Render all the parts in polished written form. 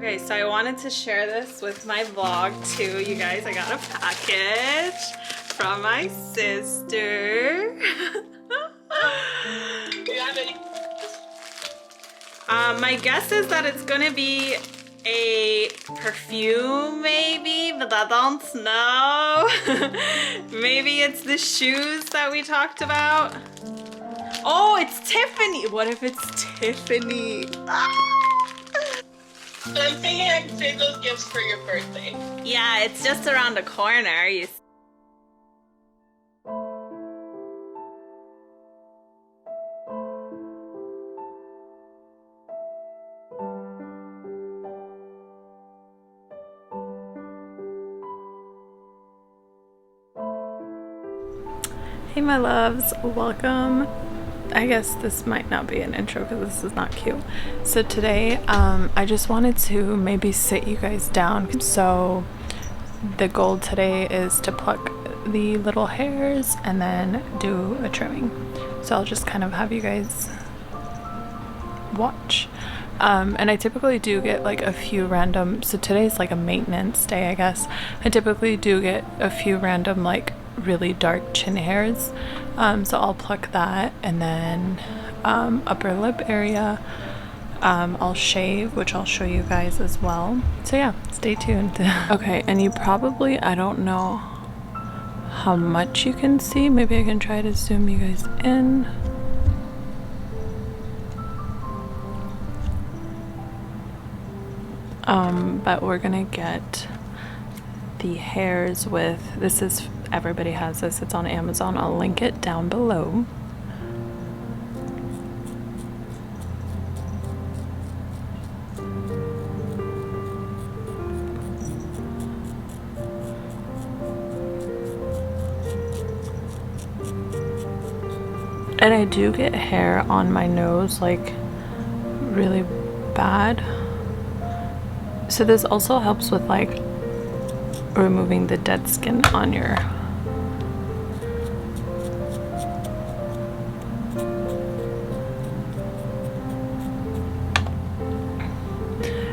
Okay, so I wanted to share this with my vlog too. You guys, I got a package from my sister. My guess is that it's gonna be a perfume maybe, but I don't know. Maybe it's the shoes that we talked about. Oh, it's Tiffany. What if it's Tiffany? So I'm thinking I can save those gifts for your birthday. Yeah, it's just around the corner. Hey my loves, welcome. I guess this might not be an intro because this is not cute. So today I just wanted to maybe sit you guys down. So the goal today is to pluck the little hairs and then do a trimming. So I'll just kind of have you guys watch. And I typically do get like a few random, so today's like a maintenance day, I guess. I typically do get a few random like really dark chin hairs. So I'll pluck that, and then upper lip area I'll shave, which I'll show you guys as well. So yeah, stay tuned. Okay, and you probably, I don't know how much you can see. Maybe I can try to zoom you guys in. But we're gonna get the hairs with, this is, everybody has this, it's on Amazon. I'll link it down below. And I do get hair on my nose, like really bad. So this also helps with like removing the dead skin on your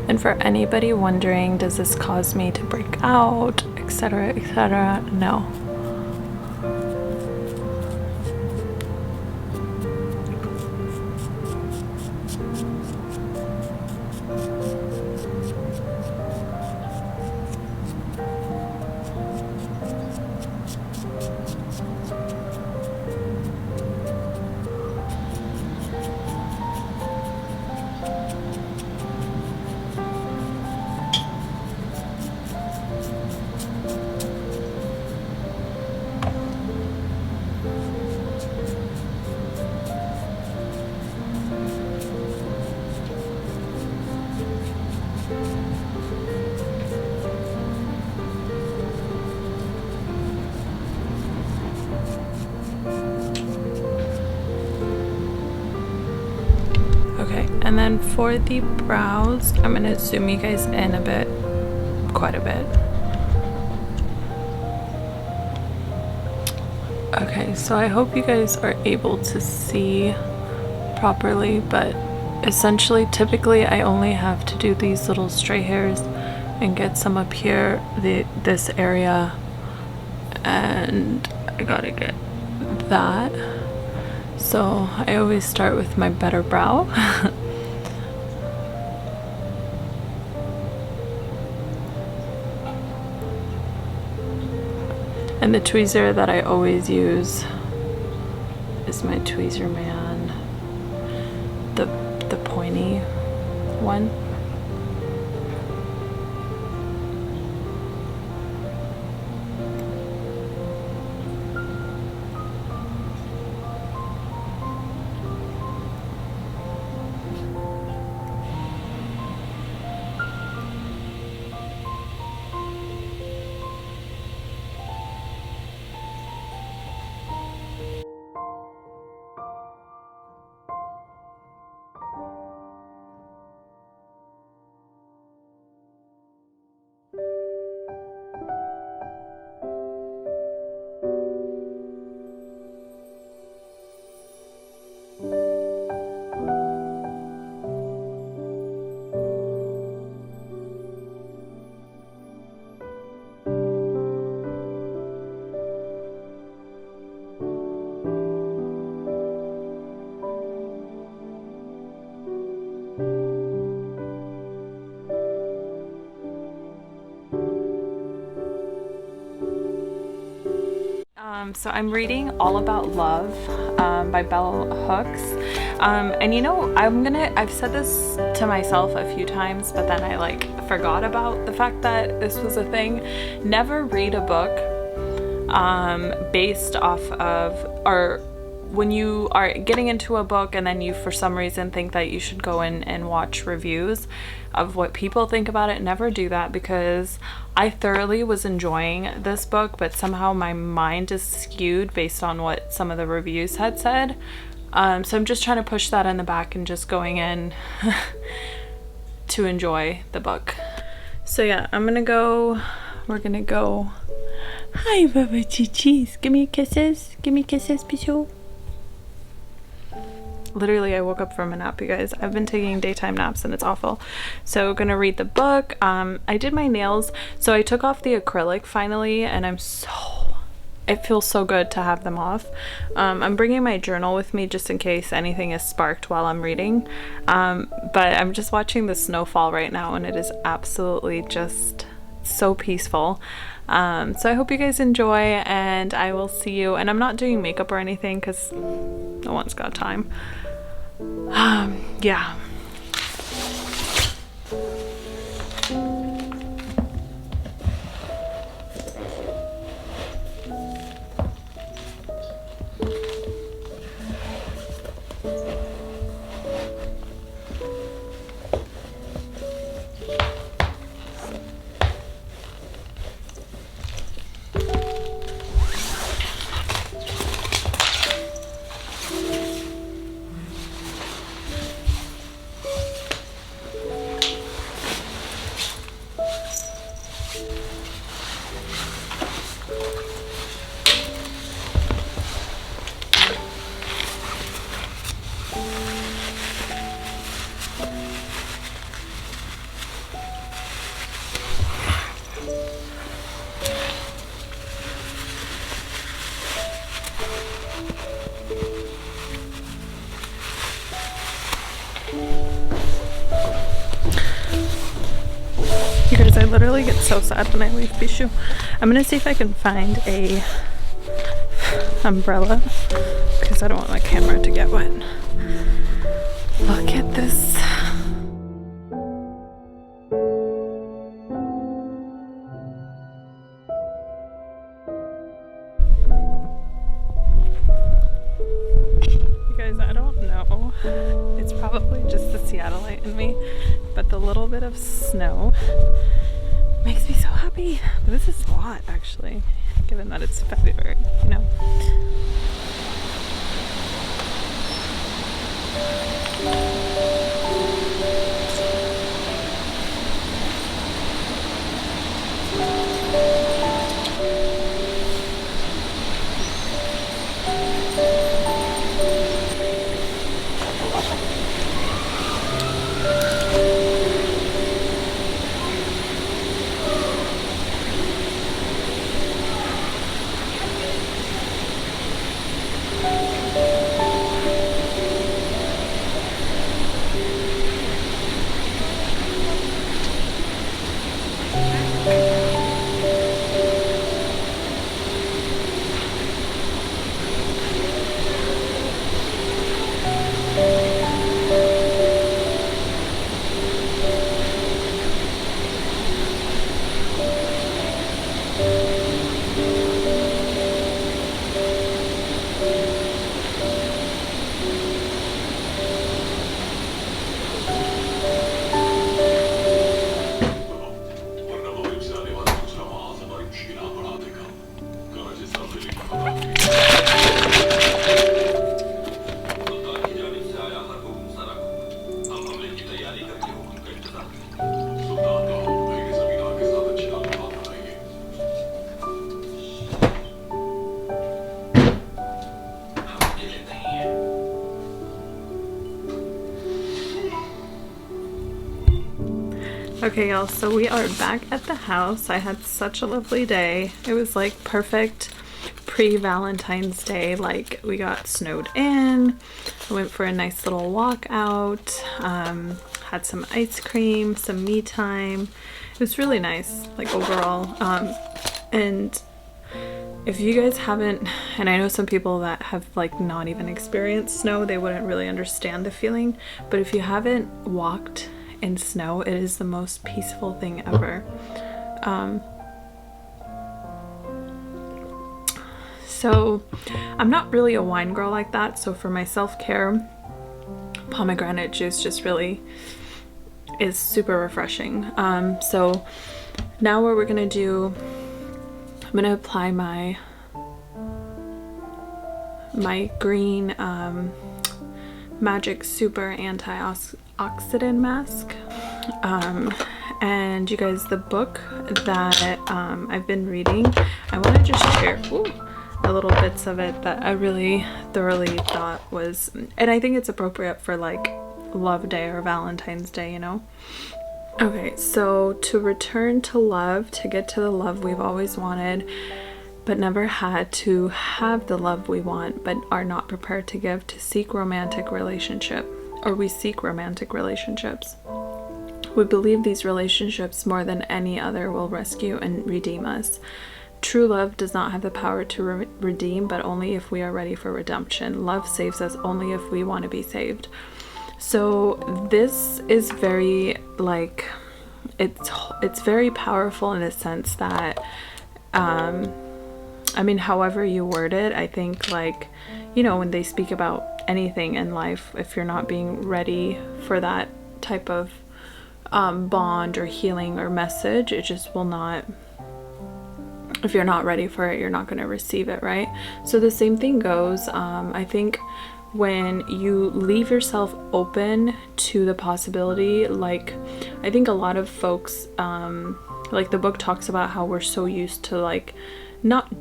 and for anybody wondering, does this cause me to break out, etc., etc., no. Okay, and then for the brows, I'm gonna zoom you guys in a bit, quite a bit. Okay, so I hope you guys are able to see properly, but essentially, typically I only have to do these little stray hairs and get some up here, this area, and I gotta get that. So I always start with my better brow. And the tweezer that I always use is my Tweezer Man, the pointy one. So I'm reading All About Love by Bell Hooks. And you know, I've said this to myself a few times, but then I like forgot about the fact that this was a thing. Never read a book based off of, or when you are getting into a book and then you for some reason think that you should go in and watch reviews of what people think about it. Never do that, because I thoroughly was enjoying this book, but somehow my mind is skewed based on what some of the reviews had said. So I'm just trying to push that in the back and just going in to enjoy the book. So yeah, we're gonna go. Hi, Baba Chi-Chis. Give me kisses, Pichu. Literally, I woke up from a nap, you guys. I've been taking daytime naps and it's awful. So gonna read the book. I did my nails. So I took off the acrylic finally, and it feels so good to have them off. I'm bringing my journal with me just in case anything is sparked while I'm reading. But I'm just watching the snowfall right now, and it is absolutely just so peaceful. So I hope you guys enjoy, and I will see you. And I'm not doing makeup or anything because no one's got time. Yeah. You guys, I literally get so sad when I leave Bishu. I'm gonna see if I can find a umbrella because I don't want my camera to get wet. Look at this. You guys, I don't know. It's probably just the Seattleite in me, but the little bit of snow makes me so happy. But this is a lot, actually, given that it's February, you know. Okay, y'all, so we are back at the house. I had such a lovely day. It was like perfect pre-Valentine's Day. Like, we got snowed in. I went for a nice little walk out, had some ice cream, some me time. It was really nice, like, overall. And if you guys haven't, and I know some people that have like not even experienced snow, they wouldn't really understand the feeling, but if you haven't walked in snow, it is the most peaceful thing ever. So I'm not really a wine girl like that, so for my self-care, pomegranate juice just really is super refreshing. So now what we're gonna do, I'm gonna apply my green Magic Super Antioxidant Mask. And you guys, the book that I've been reading, I want to just share the little bits of it that I really thoroughly thought was, and I think it's appropriate for like Love Day or Valentine's Day, you know? Okay, so to return to love, to get to the love we've always wanted but never had, to have the love we want but are not prepared to give, to seek romantic relationship, or we seek romantic relationships. We believe these relationships more than any other will rescue and redeem us. True love does not have the power to redeem, but only if we are ready for redemption. Love saves us only if we want to be saved. So this is very like, it's very powerful in the sense that I mean, however you word it, I think, like, you know, when they speak about anything in life, if you're not being ready for that type of bond or healing or message, it just will not, if you're not ready for it, you're not going to receive it, right? So the same thing goes, I think when you leave yourself open to the possibility, like, I think a lot of folks, like the book talks about how we're so used to, like, not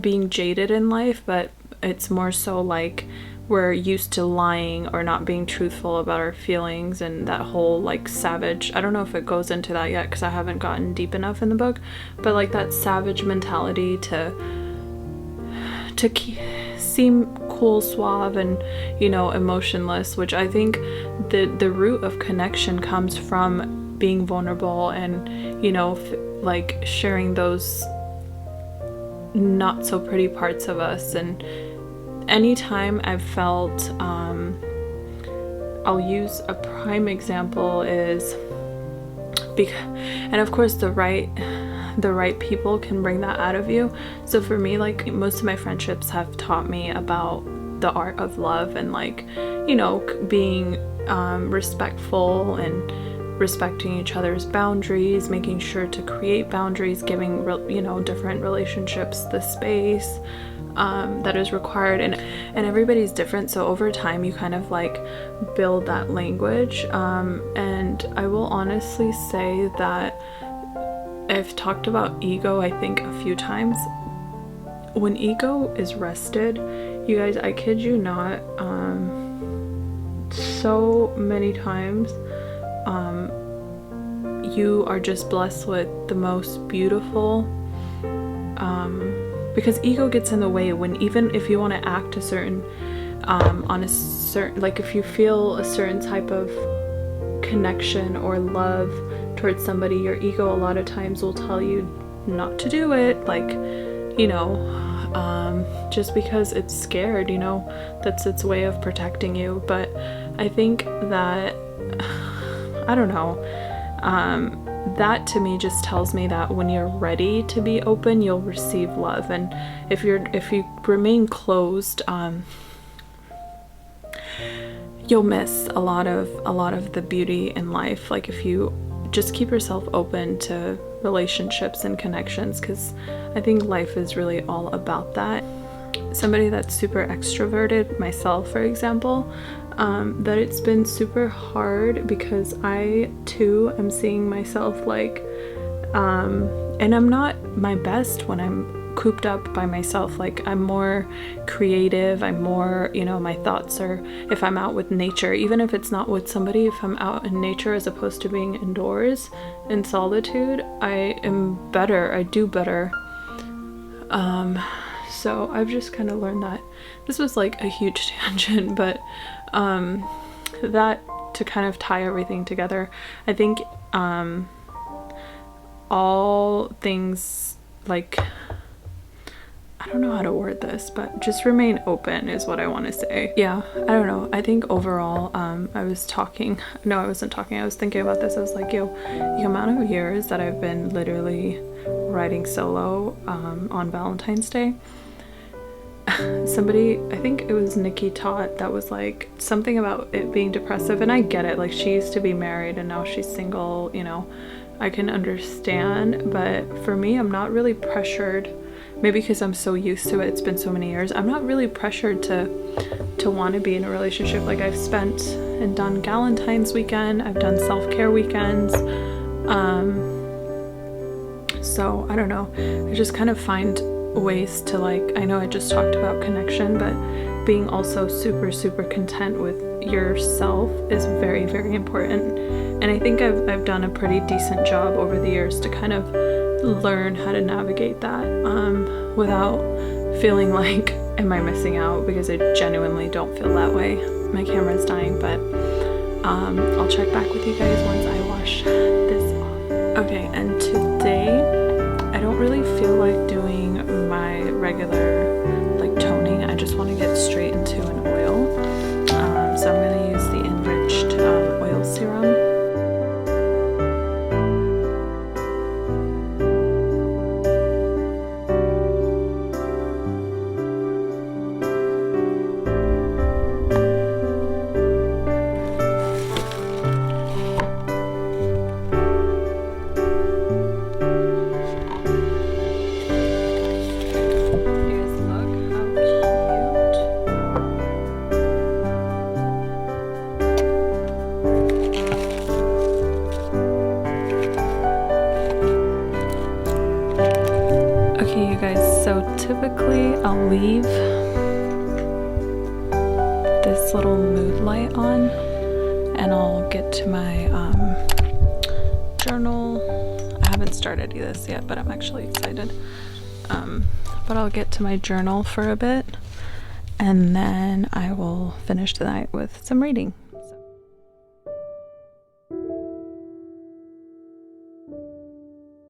being jaded in life, but it's more so like we're used to lying or not being truthful about our feelings, and that whole like savage, I don't know if it goes into that yet because I haven't gotten deep enough in the book, but like that savage mentality to seem cool, suave, and, you know, emotionless, which I think the root of connection comes from being vulnerable and, you know, like sharing those not so pretty parts of us. And anytime I've felt, I'll use a prime example is, and of course the right people can bring that out of you. So for me, like, most of my friendships have taught me about the art of love and, like, you know, being respectful and respecting each other's boundaries, making sure to create boundaries, giving you know, different relationships the space that is required, and everybody's different, so over time you kind of like build that language, and I will honestly say that I've talked about ego, I think, a few times. When ego is rested, you guys, I kid you not, so many times you are just blessed with the most beautiful, because ego gets in the way when, even if you want to act a certain on a certain, like, if you feel a certain type of connection or love towards somebody, your ego a lot of times will tell you not to do it, like, you know, just because it's scared, you know, that's its way of protecting you. But I think that, I don't know, that to me just tells me that when you're ready to be open, you'll receive love. And if you remain closed, you'll miss a lot of the beauty in life. Like, if you just keep yourself open to relationships and connections, because I think life is really all about that. Somebody that's super extroverted, myself for example, that it's been super hard because I too am seeing myself like, and I'm not my best when I'm cooped up by myself. Like, I'm more creative, I'm more, you know, my thoughts are, if I'm out with nature, even if it's not with somebody, if I'm out in nature as opposed to being indoors in solitude, I am better, I do better. So I've just kind of learned that. This was like a huge tangent, but that, to kind of tie everything together, I think all things, like, I don't know how to word this, but just remain open is what I want to say. Yeah, I don't know. I think overall, I was thinking about this. I was like, yo, the amount of years that I've been literally writing solo on Valentine's Day. Somebody, I think it was Nikki Todd, that was like something about it being depressive, and I get it. Like, she used to be married and now she's single, you know, I can understand. But for me, I'm not really pressured, maybe because I'm so used to it, it's been so many years. I'm not really pressured to want to be in a relationship. Like, I've spent and done Galentine's weekend, I've done self-care weekends, so I don't know, I just kind of find ways to, like, I know I just talked about connection, but being also super content with yourself is very, very important. And I think I've done a pretty decent job over the years to kind of learn how to navigate that without feeling like, am I missing out? Because I genuinely don't feel that way. My camera's dying, but I'll check back with you guys once I wash this off. Okay, and today I don't really feel like doing my regular like toning. I just want to get straight into an oil. So I'm going to use the enriched oil serum. Okay, you guys, so typically I'll leave this little mood light on and I'll get to my journal. I haven't started this yet, but I'm actually excited. But I'll get to my journal for a bit and then I will finish the night with some reading.